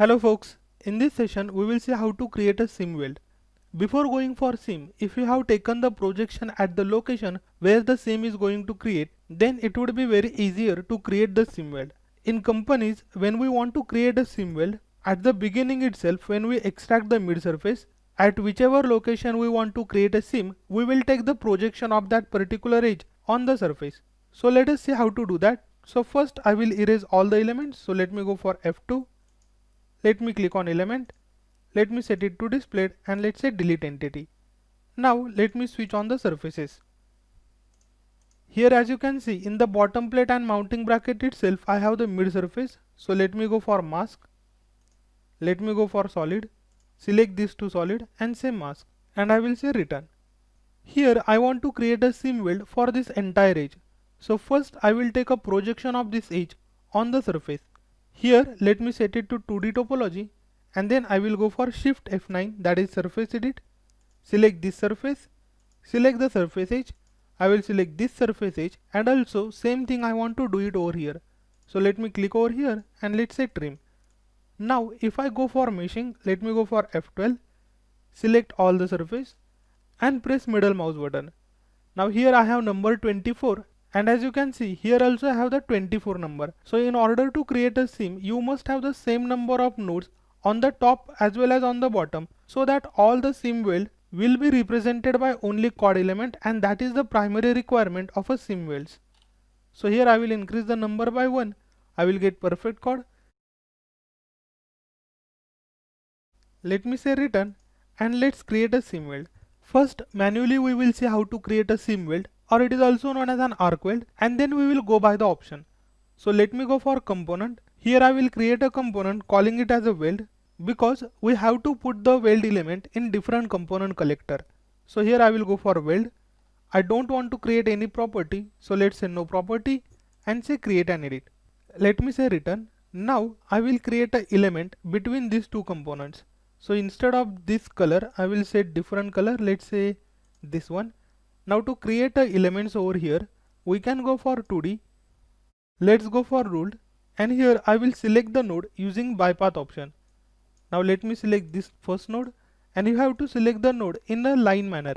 Hello folks, in this session we will see how to create a sim weld. Before going for sim, if you have taken the projection at the location where the sim is going to create, then it would be very easier to create the sim weld. In companies, when we want to create a sim weld, at the beginning itself when we extract the mid surface, at whichever location we want to create a sim, we will take the projection of that particular edge on the surface. So let us see how to do that. So first I will erase all the elements. So let me go for F2. Let me click on element. Let me set it to displayed and let's say delete entity. Now let me switch on the surfaces. Here as you can see in the bottom plate and mounting bracket itself I have the mid surface. So let me go for mask. Let me go for solid. Select this to solid and say mask and I will say return. Here I want to create a sim weld for this entire edge. So first I will take a projection of this edge on the surface. Here let me set it to 2D topology and then I will go for shift F9, that is surface edit. Select this surface, select the surface edge. I will select this surface edge and also same thing I want to do it over here. So let me click over here and let's say trim. Now if I go for meshing, let me go for F12, select all the surface and press middle mouse button. Now here I have number 24 and as you can see here also I have the 24 number. So in order to create a sim you must have the same number of nodes on the top as well as on the bottom, so that all the sim weld will be represented by only chord element, and that is the primary requirement of a sim welds. So here I will increase the number by 1. I will get perfect chord. Let me say return and let's create a sim weld. First manually we will see how to create a sim weld, or it is also known as an arc weld, and then we will go by the option. So let me go for component. Here I will create a component calling it as a weld, because we have to put the weld element in different component collector. So here I will go for weld. I don't want to create any property, so let's say no property and say create and edit. Let me say return. Now I will create an element between these two components. So instead of this color I will set different color, let's say this one. Now to create the elements over here we can go for 2D. Let's go for ruled and here I will select the node using bypass option. Now let me select this first node and you have to select the node in a line manner.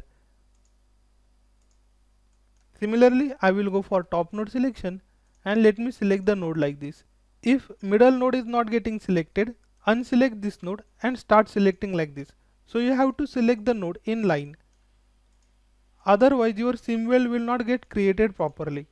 Similarly I will go for top node selection and let me select the node like this. If middle node is not getting selected, unselect this node and start selecting like this. So you have to select the node in line. Otherwise your sim weld will not get created properly.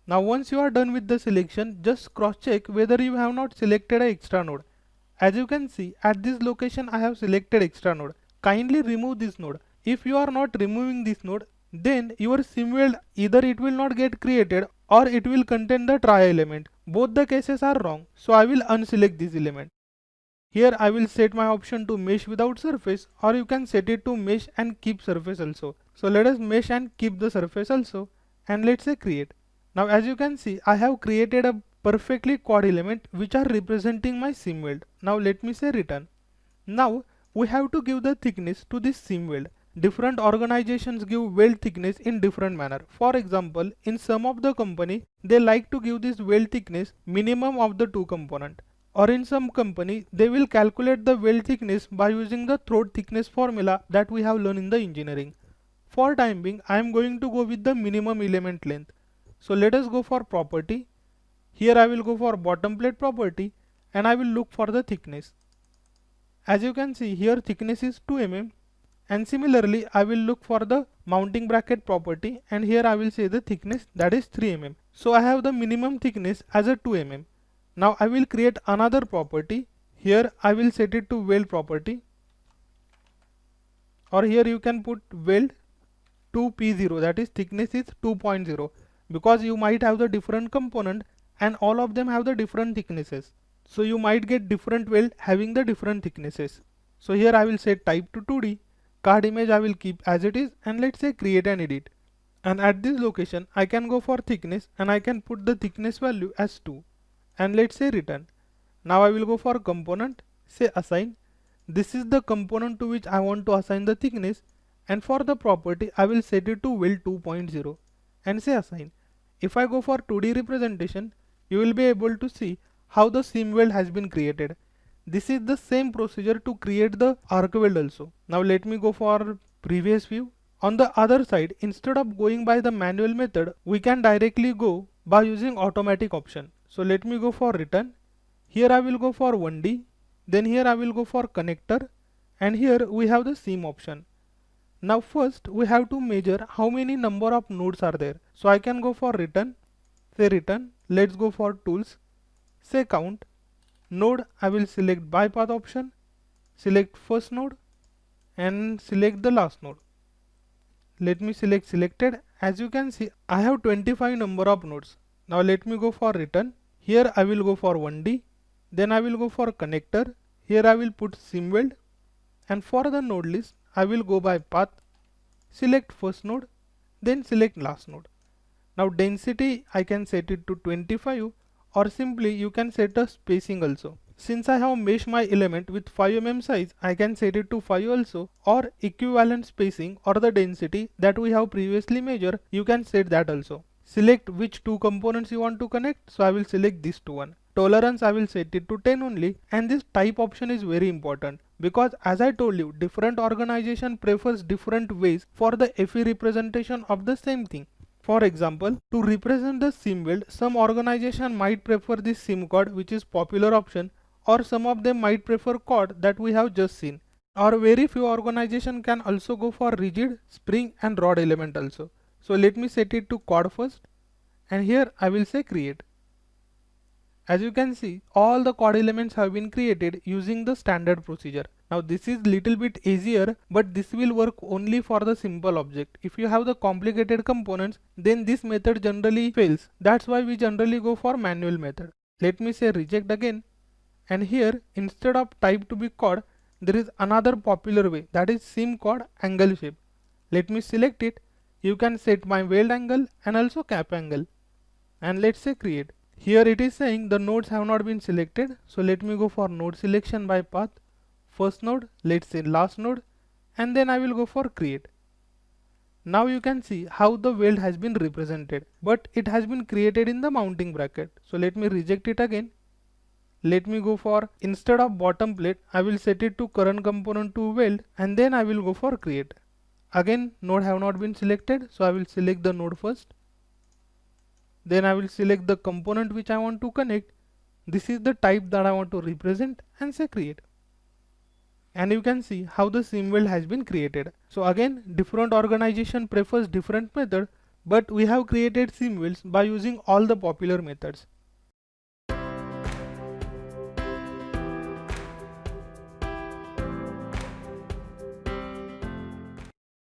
Now once you are done with the selection, just cross check whether you have not selected an extra node. As you can see at this location I have selected extra node. Kindly remove this node. If you are not removing this node, then your sim weld either it will not get created or it will contain the try element. Both the cases are wrong, so I will unselect this element. Here I will set my option to mesh without surface, or you can set it to mesh and keep surface also. So let us mesh and keep the surface also and let's say create. Now as you can see I have created a perfectly chord element which are representing my sim weld. Now let me say return. Now we have to give the thickness to this sim weld. Different organizations give weld thickness in different manner. For example, in some of the company they like to give this weld thickness minimum of the two component, or in some company they will calculate the weld thickness by using the throat thickness formula that we have learned in the engineering. For time being I am going to go with the minimum element length. So let us go for property. Here I will go for bottom plate property and I will look for the thickness. As you can see here thickness is 2 mm, and similarly I will look for the mounting bracket property and here I will say the thickness, that is 3 mm. So I have the minimum thickness as a 2 mm. Now I will create another property. Here I will set it to weld property, or here you can put weld 2P0, that is thickness is 2.0, because you might have the different component and all of them have the different thicknesses. So you might get different weld having the different thicknesses. So here I will set type to 2D, card image I will keep as it is, and let's say create and edit. And at this location I can go for thickness and I can put the thickness value as 2 and let's say return. Now I will go for component, say assign. This is the component to which I want to assign the thickness, and for the property I will set it to weld 2.0 and say assign. If I go for 2D representation, you will be able to see how the seam weld has been created. This is the same procedure to create the arc weld also. Now let me go for previous view. On the other side, instead of going by the manual method, we can directly go by using automatic option. So let me go for return. Here I will go for 1D, then here I will go for connector, and here we have the seam option. Now first we have to measure how many number of nodes are there. So I can go for return, say return, let's go for tools, say count, node I will select by path option, select first node and select the last node. Let me select selected. As you can see, I have 25 number of nodes. Now let me go for return. Here I will go for 1D, then I will go for connector. Here I will put seam weld, and for the node list I will go by path, select first node, then select last node. Now density I can set it to 25, or simply you can set a spacing also. Since I have meshed my element with 5 mm size, I can set it to 5 also, or equivalent spacing or the density that we have previously measured, you can set that also. Select which two components you want to connect, so I will select this two one. Tolerance I will set it to 10 only, and this type option is very important because as I told you, different organization prefers different ways for the FE representation of the same thing. For example, to represent the seam weld, some organization might prefer this seam chord, which is popular option, or some of them might prefer chord that we have just seen, or very few organization can also go for rigid, spring and rod element also. So let me set it to chord first, and here I will say create. As you can see, all the chord elements have been created using the standard procedure. Now this is little bit easier, but this will work only for the simple object. If you have the complicated components, then this method generally fails. That's why we generally go for manual method. Let me say reject again, and here instead of type to be chord, there is another popular way, that is seam chord angle shape. Let me select it. You can set my weld angle and also cap angle, and let's say create. Here it is saying the nodes have not been selected, so let me go for node selection by path, first node, let's say last node, and then I will go for create. Now you can see how the weld has been represented, but it has been created in the mounting bracket. So let me reject it again. Let me go for, instead of bottom plate, I will set it to current component to weld, and then I will go for create. Again node have not been selected, so I will select the node first. Then I will select the component which I want to connect. This is the type that I want to represent, and say create. And you can see how the seam weld has been created. So again, different organization prefers different method, but we have created seam welds by using all the popular methods.